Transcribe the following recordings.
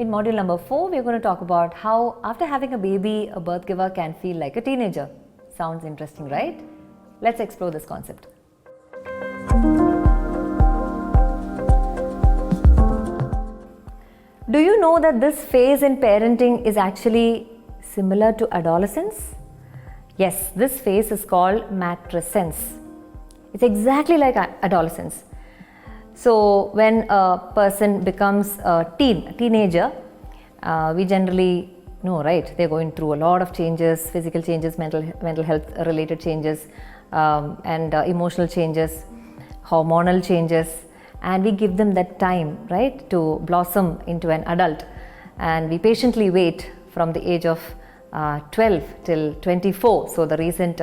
In module number 4, we're going to talk about how after having a baby, a birth giver can feel like a teenager. Sounds interesting, right? Let's explore this concept. Do you know that this phase in parenting is actually similar to adolescence? Yes, this phase is called matrescence. It's exactly like adolescence. So when a person becomes a teenager, we generally know, right? They're going through a lot of changes, physical changes, mental health related changes, and emotional changes, hormonal changes, and we give them that time, right, to blossom into an adult. And we patiently wait from the age of 12 till 24. So the recent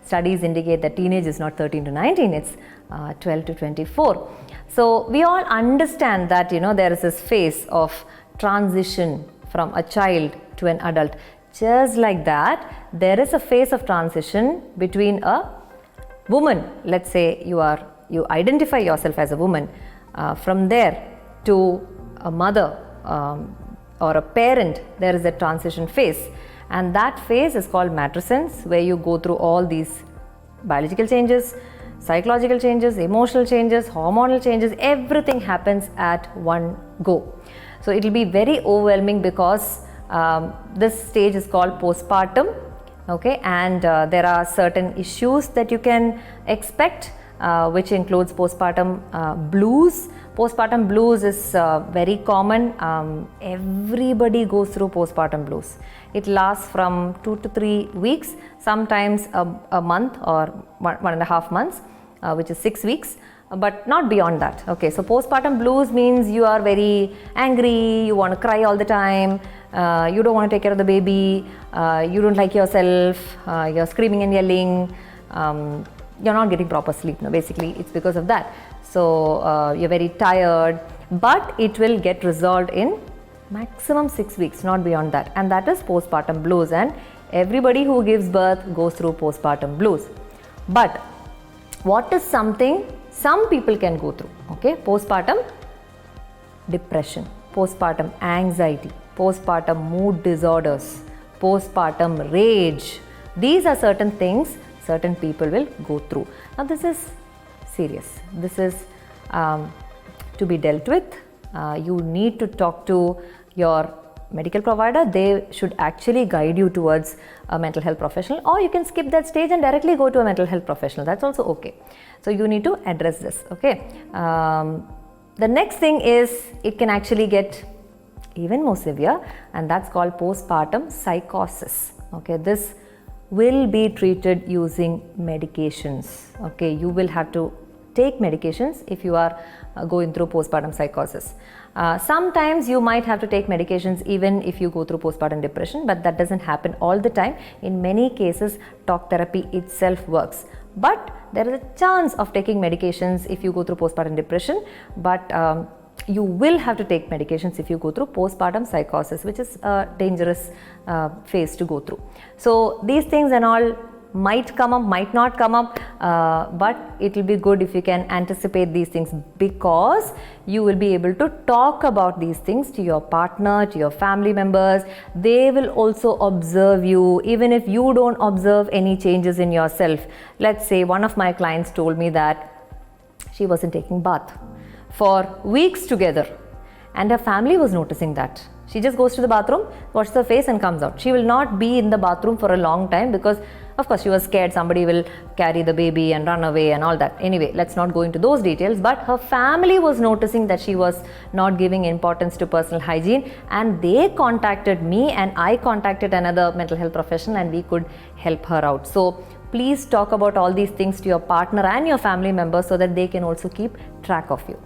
studies indicate that teenage is not 13 to 19, it's 12 to 24. So we all understand that, there is this phase of transition from a child to an adult. Just like that, there is a phase of transition between a woman. Let's say you identify yourself as a woman. From there to a mother or a parent, there is a transition phase. And that phase is called matrescence, where you go through all these biological changes, psychological changes, emotional changes, hormonal changes. Everything happens at one go. So it will be very overwhelming because this stage is called postpartum. Okay, and there are certain issues that you can expect, which includes postpartum blues. Postpartum blues is very common. Everybody goes through postpartum blues. It lasts from 2 to 3 weeks, sometimes a month or 1.5 months, which is 6 weeks, but not beyond that. Okay, so postpartum blues means you are very angry, you want to cry all the time, you don't want to take care of the baby, you don't like yourself, you're screaming and yelling, you're not getting proper sleep. No, basically it's because of that. So you're very tired, but it will get resolved in maximum 6 weeks, not beyond that. And that is postpartum blues, and everybody who gives birth goes through postpartum blues. But what is something some people can go through? Okay, postpartum depression, postpartum anxiety, postpartum mood disorders, postpartum rage. These are certain things certain people will go through. Now this is serious. This is to be dealt with. You need to talk to your medical provider. They should actually guide you towards a mental health professional, or you can skip that stage and directly go to a mental health professional. That's also okay. So you need to address this. Okay. The next thing is it can actually get even more severe, and that's called postpartum psychosis. Okay, this will be treated using medications. Okay, you will have to take medications if you are going through postpartum psychosis. Sometimes you might have to take medications even if you go through postpartum depression, but that doesn't happen all the time. In many cases, talk therapy itself works. But there is a chance of taking medications if you go through postpartum depression, but you will have to take medications if you go through postpartum psychosis, which is a dangerous phase to go through. So these things and all might come up, might not come up, but it will be good if you can anticipate these things, because you will be able to talk about these things to your partner, to your family members. They will also observe you, even if you don't observe any changes in yourself. Let's say one of my clients told me that she wasn't taking bath for weeks together, and her family was noticing that. She just goes to the bathroom, washes her face and comes out. She will not be in the bathroom for a long time because of course she was scared somebody will carry the baby and run away and all that. Anyway, let's not go into those details, but her family was noticing that she was not giving importance to personal hygiene, and they contacted me and I contacted another mental health professional and we could help her out. So please talk about all these things to your partner and your family members so that they can also keep track of you.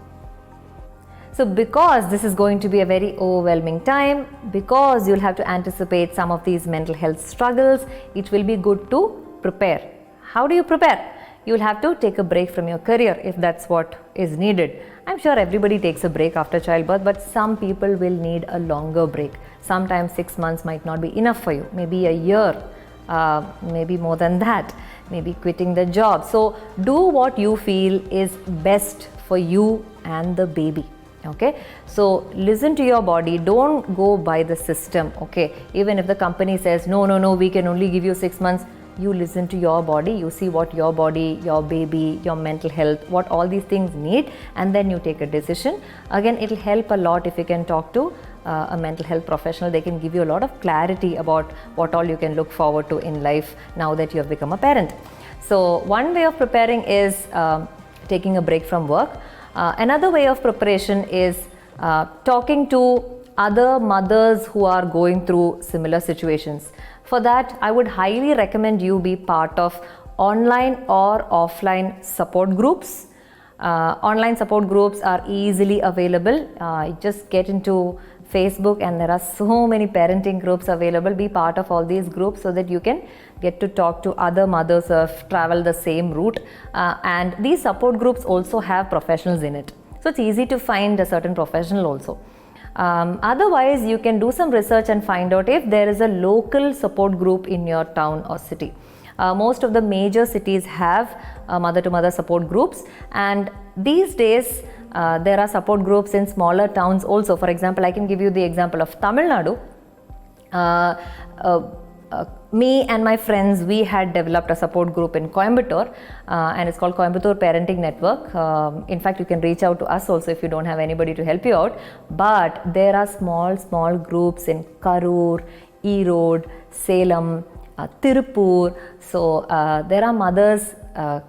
So because this is going to be a very overwhelming time, because you'll have to anticipate some of these mental health struggles, it will be good to prepare. How do you prepare? You'll have to take a break from your career if that's what is needed. I'm sure everybody takes a break after childbirth, but some people will need a longer break. Sometimes 6 months might not be enough for you, maybe a year, maybe more than that, maybe quitting the job. So do what you feel is best for you and the baby. Okay, so listen to your body, don't go by the system. Okay, even if the company says no, we can only give you 6 months, you listen to your body, you see what your body, your baby, your mental health, what all these things need, and then you take a decision. Again, it'll help a lot if you can talk to a mental health professional. They can give you a lot of clarity about what all you can look forward to in life now that you have become a parent. So one way of preparing is taking a break from work. Another way of preparation is talking to other mothers who are going through similar situations. For that, I would highly recommend you be part of online or offline support groups. Online support groups are easily available. Just get into Facebook and there are so many parenting groups available. Be part of all these groups so that you can get to talk to other mothers who have traveled the same route. And these support groups also have professionals in it. So it's easy to find a certain professional also. Otherwise, you can do some research and find out if there is a local support group in your town or city. Most of the major cities have mother-to-mother support groups, and these days there are support groups in smaller towns also. For example, I can give you the example of Tamil Nadu. Me and my friends, we had developed a support group in Coimbatore, and it's called Coimbatore Parenting Network. In fact, you can reach out to us also if you don't have anybody to help you out. But there are small groups in Karur, Erode, Salem, Tirupur. So there are mothers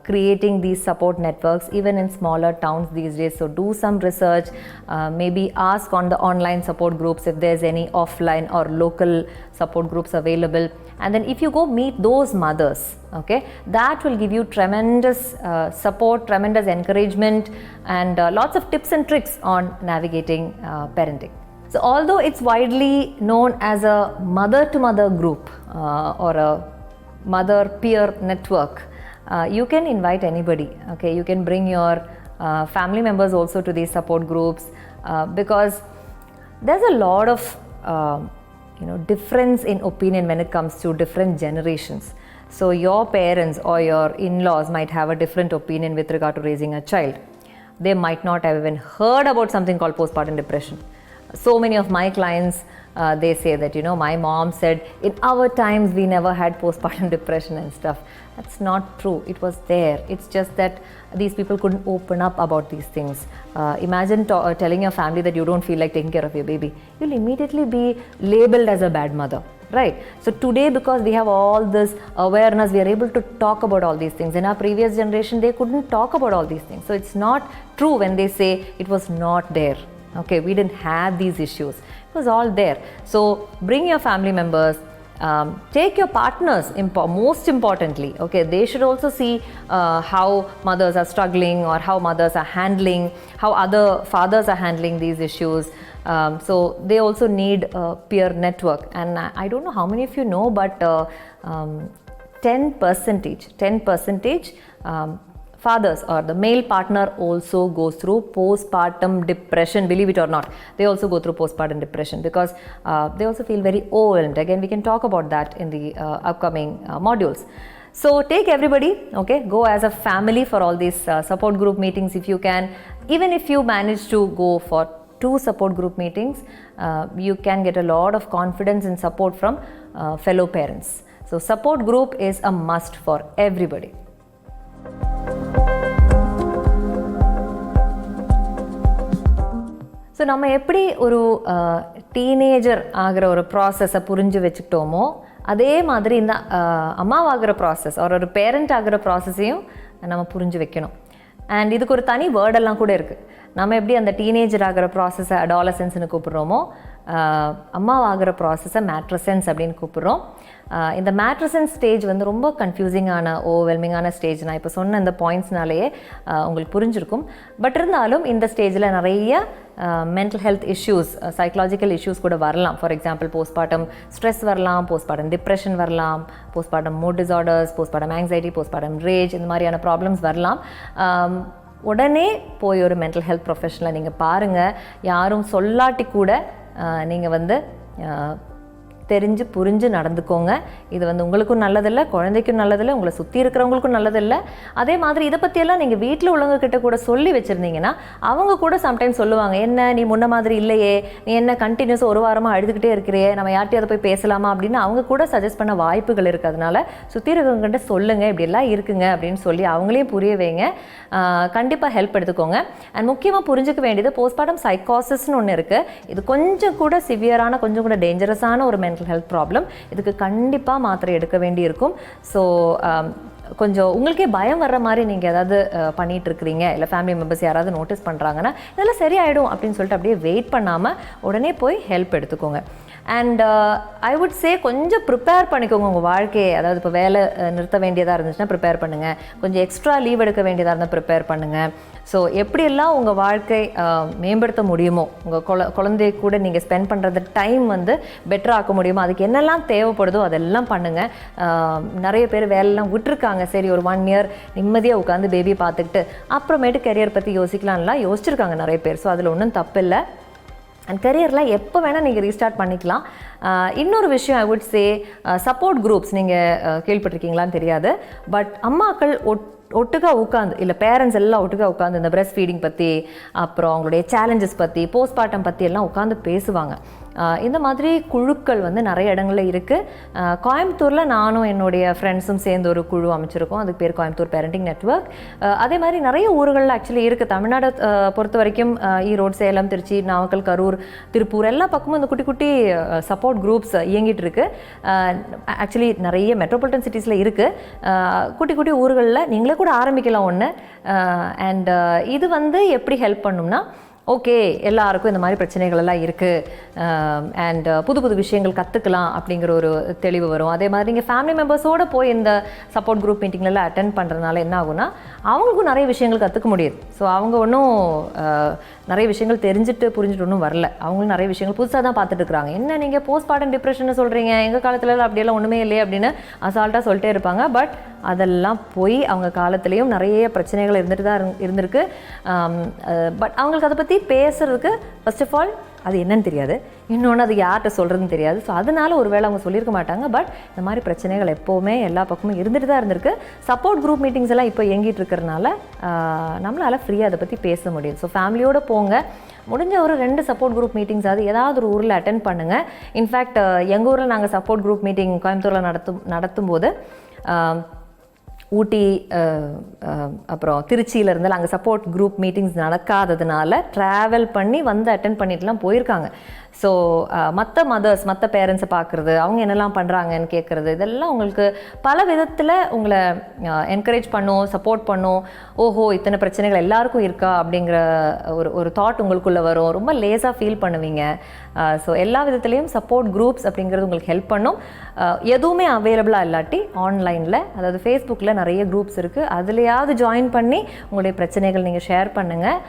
creating these support networks even in smaller towns these days. So do some research, maybe ask on the online support groups if there's any offline or local support groups available, and then if you go meet those mothers, okay, that will give you tremendous support, tremendous encouragement, and lots of tips and tricks on navigating parenting. So although it's widely known as a mother-to-mother group or a mother peer network, you can invite anybody. Okay, you can bring your family members also to these support groups, because there's a lot of difference in opinion when it comes to different generations. So your parents or your in-laws might have a different opinion with regard to raising a child. They might not have even heard about something called postpartum depression. So many of my clients, they say that, my mom said in our times we never had postpartum depression and stuff. That's not true. It was there. It's just that these people couldn't open up about these things. Imagine telling your family that you don't feel like taking care of your baby. You'll immediately be labeled as a bad mother, right? So today, because we have all this awareness, we are able to talk about all these things. In our previous generation, they couldn't talk about all these things. So it's not true when they say it was not there. Okay, we didn't have these issues. It was all there. So bring your family members, take your partners, most importantly. Okay, they should also see how mothers are struggling or how mothers are handling, how other fathers are handling these issues. So they also need a peer network. And I don't know how many of you know, but 10% fathers or the male partner also goes through postpartum depression. Believe it or not, they also go through postpartum depression because they also feel very overwhelmed. Again, we can talk about that in the upcoming modules. So take everybody, okay, go as a family for all these support group meetings if you can. Even if you manage to go for 2 support group meetings, you can get a lot of confidence and support from fellow parents. So support group is a must for everybody. So நம்ம எப்படி ஒரு teenager ஆகிற ஒரு ப்ராசஸை புரிஞ்சு வச்சுக்கிட்டோமோ அதே மாதிரி இந்த அம்மாவாகிற ப்ராசஸ் ஒரு பேரண்ட் ஆகிற ப்ராசஸையும் நம்ம புரிஞ்சு வைக்கணும். அண்ட் இதுக்கு ஒரு தனி வேர்டெல்லாம் கூட இருக்குது. நம்ம எப்படி அந்த டீனேஜர் ஆகிற ப்ராசஸை அடாலசன்ஸ்னு கூப்பிட்றோமோ, அம்மாவாகிற ப்ராசஸை மேட்ரசன்ஸ் அப்படின்னு கூப்பிட்றோம். இந்த மேட்ரசன்ஸ் ஸ்டேஜ் வந்து ரொம்ப கன்ஃபியூசிங்கான ஓவர்வெல்மிங்கான ஸ்டேஜ். நான் இப்போ சொன்ன இந்த பாயிண்ட்ஸ்னாலேயே உங்களுக்கு புரிஞ்சிருக்கும். பட் இருந்தாலும் இந்த ஸ்டேஜில் நிறைய mental health issues, psychological issues கூட வரலாம். ஃபார் எக்ஸாம்பிள் போஸ்ட்மார்ட்டம் ஸ்ட்ரெஸ் வரலாம், போஸ்ட்மார்ட்டம் டிப்ரெஷன் வரலாம், postpartum mood disorders, postpartum anxiety, postpartum rage, இந்த மாதிரியான ப்ராப்ளம்ஸ் வரலாம். உடனே போய் ஒரு மென்டல் ஹெல்த் ப்ரொஃபஷனலை நீங்கள் பாருங்கள். யாரும் சொல்லாட்டி கூட நீங்கள் வந்து தெரிஞ்சு புரிஞ்சு நடந்துக்கோங்க. இது வந்து உங்களுக்கும் நல்லதில்லை, குழந்தைக்கும் நல்லதில்லை, உங்களை சுற்றி இருக்கிறவங்களுக்கும் நல்லதில்லை. அதே மாதிரி இதை பற்றியெல்லாம் நீங்கள் வீட்டில் உள்ளவங்க கிட்ட கூட சொல்லி வச்சுருந்தீங்கன்னா அவங்க கூட சம்டைம்ஸ் சொல்லுவாங்க, என்ன நீ முன்ன மாதிரி இல்லையே, நீ என்ன கண்டினியூஸாக ஒரு வாரமாக அழுதுகிட்டே இருக்கிறியே, நம்ம யார்ட்டையும் அதை போய் பேசலாமா அப்படின்னு அவங்க கூட சஜஸ்ட் பண்ண வாய்ப்புகள் இருக்குது. அதனால் சுற்றி இருக்கிறவங்ககிட்ட சொல்லுங்கள் இப்படியெல்லாம் இருக்குங்க அப்படின்னு சொல்லி அவங்களையும் புரிய வைங்க. கண்டிப்பாக ஹெல்ப் எடுத்துக்கோங்க. அண்ட் முக்கியமாக புரிஞ்சுக்க வேண்டியது postpartum psychosisன்னு ஒன்று இருக்குது. இது கொஞ்சம் கூட சிவியரான, கொஞ்சம் கூட டேஞ்சரஸான ஒரு மென்டல் ஹெல்த் ப்ராப்ளம். இதுக்கு கண்டிப்பாக மாத்திரை எடுக்க வேண்டி இருக்கும். ஸோ கொஞ்சம் உங்களுக்கே பயம் வர்ற மாதிரி நீங்கள் ஏதாவது பண்ணிகிட்டு இருக்கிறீங்க, இல்லை ஃபேமிலி மெம்பர்ஸ் யாராவது நோட்டீஸ் பண்ணுறாங்கன்னா இதெல்லாம் சரியாயிடும் அப்படின்னு சொல்லிட்டு அப்படியே வெயிட் பண்ணாமல் உடனே போய் ஹெல்ப் எடுத்துக்கோங்க. அண்ட் ஐ வுட் சே கொஞ்சம் ப்ரிப்பேர் பண்ணிக்கோங்க உங்கள் வாழ்க்கையை. அதாவது இப்போ வேலை நிறுத்த வேண்டியதாக இருந்துச்சுன்னா ப்ரிப்பேர் பண்ணுங்கள், கொஞ்சம் எக்ஸ்ட்ரா லீவ் எடுக்க வேண்டியதாக இருந்தால் ப்ரிப்பேர் பண்ணுங்கள். ஸோ எப்படியெல்லாம் உங்கள் வாழ்க்கை மேம்படுத்த முடியுமோ, உங்கள் குழந்தை கூட நீங்கள் ஸ்பெண்ட் பண்ணுறது டைம் வந்து பெட்டராக ஆக்க முடியுமோ, அதுக்கு என்னெல்லாம் தேவைப்படுதோ அதெல்லாம் பண்ணுங்கள். நிறைய பேர் வேலைலாம் விட்டுருக்காங்க, சரி ஒரு 1 year நிம்மதியாக உட்காந்து பேபி பார்த்துக்கிட்டு அப்புறமேட்டு கெரியர் பற்றி யோசிக்கலாம்லாம் யோசிச்சிருக்காங்க நிறைய பேர். ஸோ அதில் ஒன்றும் தப்பில்லை. அண்ட் கரியரில் எப்போ வேணால் நீங்கள் ரீஸ்டார்ட் பண்ணிக்கலாம். இன்னொரு விஷயம் I would say, support groups நீங்கள் கேள்விப்பட்டிருக்கீங்களான்னு தெரியாது, பட் அம்மாக்கள் ஒட்டுக்கா உட்காந்து, இல்லை பேரண்ட்ஸ் எல்லாம் ஒட்டுக்கா உட்காந்து இந்த பிரெஸ்ட் ஃபீடிங் பற்றி, அப்புறம் அவங்களுடைய சேலஞ்சஸ் பற்றி, போஸ்ட்மார்ட்டம் பற்றி எல்லாம் உட்காந்து பேசுவாங்க. இந்த மாதிரி குழுக்கள் வந்து நிறைய இடங்களில் இருக்குது. கோயம்புத்தூரில் நானும் என்னுடைய ஃப்ரெண்ட்ஸும் சேர்ந்து ஒரு குழு அமைச்சிருக்கோம். அதுக்கு பேர் கோயம்புத்தூர் பேரண்டிங் நெட்வொர்க். அதே மாதிரி நிறைய ஊர்களில் ஆக்சுவலி இருக்குது. தமிழ்நாடு பொறுத்த வரைக்கும் ஈரோடு, சேலம், திருச்சி, நாமக்கல், கரூர், திருப்பூர் எல்லா பக்கமும் இந்த குட்டி குட்டி சப்போர்ட் குரூப்ஸ் இயங்கிட்டு இருக்கு. ஆக்சுவலி நிறைய மெட்ரோபாலிட்டன் சிட்டிஸில் இருக்குது. குட்டி குட்டி ஊர்களில் நீங்களே கூட ஆரம்பிக்கலாம் ஒன்று. அண்ட் இது வந்து எப்படி ஹெல்ப் பண்ணும்னா, ஓகே எல்லாருக்கும் இந்த மாதிரி பிரச்சனைகள் எல்லாம் இருக்குது அண்ட் புது புது விஷயங்கள் கற்றுக்கலாம் அப்படிங்கிற ஒரு தெளிவு வரும். அதே மாதிரி நீங்கள் ஃபேமிலி மெம்பர்ஸோடு போய் இந்த சப்போர்ட் குரூப் மீட்டிங்லலாம் அட்டென்ட் பண்ணுறதுனால என்ன ஆகுனா, அவங்களுக்கும் நிறைய விஷயங்கள் கற்றுக்க முடியுது. ஸோ அவங்க ஒன்றும் நிறைய விஷயங்கள் தெரிஞ்சுட்டு புரிஞ்சுட்டு ஒன்றும் வரல, அவங்களும் நிறைய விஷயங்கள் புதுசாக தான் பார்த்துட்டு இருக்கிறாங்க. என்ன நீங்கள் போஸ்ட்மார்ட்டம் டிப்ரெஷன் சொல்கிறீங்க, எங்கள் காலத்துலலாம் அப்படியெல்லாம் ஒன்றுமே இல்லையே அப்படின்னு அசால்ட்டாக சொல்லிட்டே இருப்பாங்க. பட் அதெல்லாம் போய் அவங்க காலத்துலேயும் நிறைய பிரச்சனைகள் இருந்துட்டு தான் இருந்திருக்கு. பட் அவங்களுக்கு அதை பற்றி பேசுறதுக்கு ஃபர்ஸ்ட் ஆஃப் ஆல் அது என்னன்னு தெரியாது, இன்னொன்று அது யார்கிட்ட சொல்கிறதுன்னு தெரியாது. ஸோ அதனால ஒரு வேளை அவங்க சொல்லியிருக்க மாட்டாங்க. பட் இந்த மாதிரி பிரச்சனைகள் எப்போவுமே எல்லா பக்கமும் இருந்துட்டு தான் இருந்திருக்கு. சப்போர்ட் குரூப் மீட்டிங்ஸ் எல்லாம் இப்போ இயங்கிட்டு இருக்கிறதுனால நம்மளால் ஃப்ரீயாக அதை பற்றி பேச முடியும். ஸோ ஃபேமிலியோடு போங்க, முடிஞ்ச ஒரு 2 சப்போர்ட் குரூப் மீட்டிங்ஸ் அது ஏதாவது ஒரு ஊரில் அட்டென்ட் பண்ணுங்கள். இன்ஃபேக்ட் எங்கள் ஊரில் நாங்கள் சப்போர்ட் குரூப் மீட்டிங் கோயம்புத்தூரில் நடத்தும் போது ஊட்டி அப்புறம் திருச்சியில் இருந்தாலும் அங்கே சப்போர்ட் குரூப் மீட்டிங்ஸ் நடக்காததுனால ட்ராவல் பண்ணி வந்து அட்டென்ட் பண்ணிட்டுலாம் போயிருக்காங்க. ஸோ மற்ற மதர்ஸ், மற்ற பேரண்ட்ஸை பார்க்குறது, அவங்க என்னெல்லாம் பண்ணுறாங்கன்னு கேட்குறது, இதெல்லாம் உங்களுக்கு பல விதத்தில் உங்களை என்கரேஜ் பண்ணும், சப்போர்ட் பண்ணும். ஓஹோ இத்தனை பிரச்சனைகள் எல்லாருக்கும் இருக்கா அப்படிங்கிற ஒரு தாட் உங்களுக்குள்ளே வரும். ரொம்ப லேஸாக ஃபீல் பண்ணுவீங்க. ஸோ எல்லா விதத்துலேயும் சப்போர்ட் குரூப்ஸ் அப்படிங்கிறது உங்களுக்கு ஹெல்ப் பண்ணும். எதுவுமே அவைலபிளாக இல்லாட்டி ஆன்லைனில், அதாவது ஃபேஸ்புக்கில் நிறைய குரூப்ஸ் இருக்குது, அதுலேயாவது ஜாயின் பண்ணி உங்களுடைய பிரச்சனைகள் நீங்கள் ஷேர் பண்ணுங்கள்.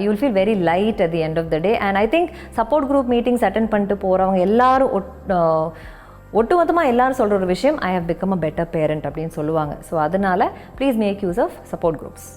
You will feel very light at the end of the day. And I think support group meetings attend பண்ணிட்டு போகிறவங்க எல்லாரும் ஒட்டுமொத்தமாக எல்லாரும் சொல்கிற ஒரு விஷயம், I have become a better parent அப்படின்னு சொல்லுவாங்க. ஸோ அதனால் please make use of support groups.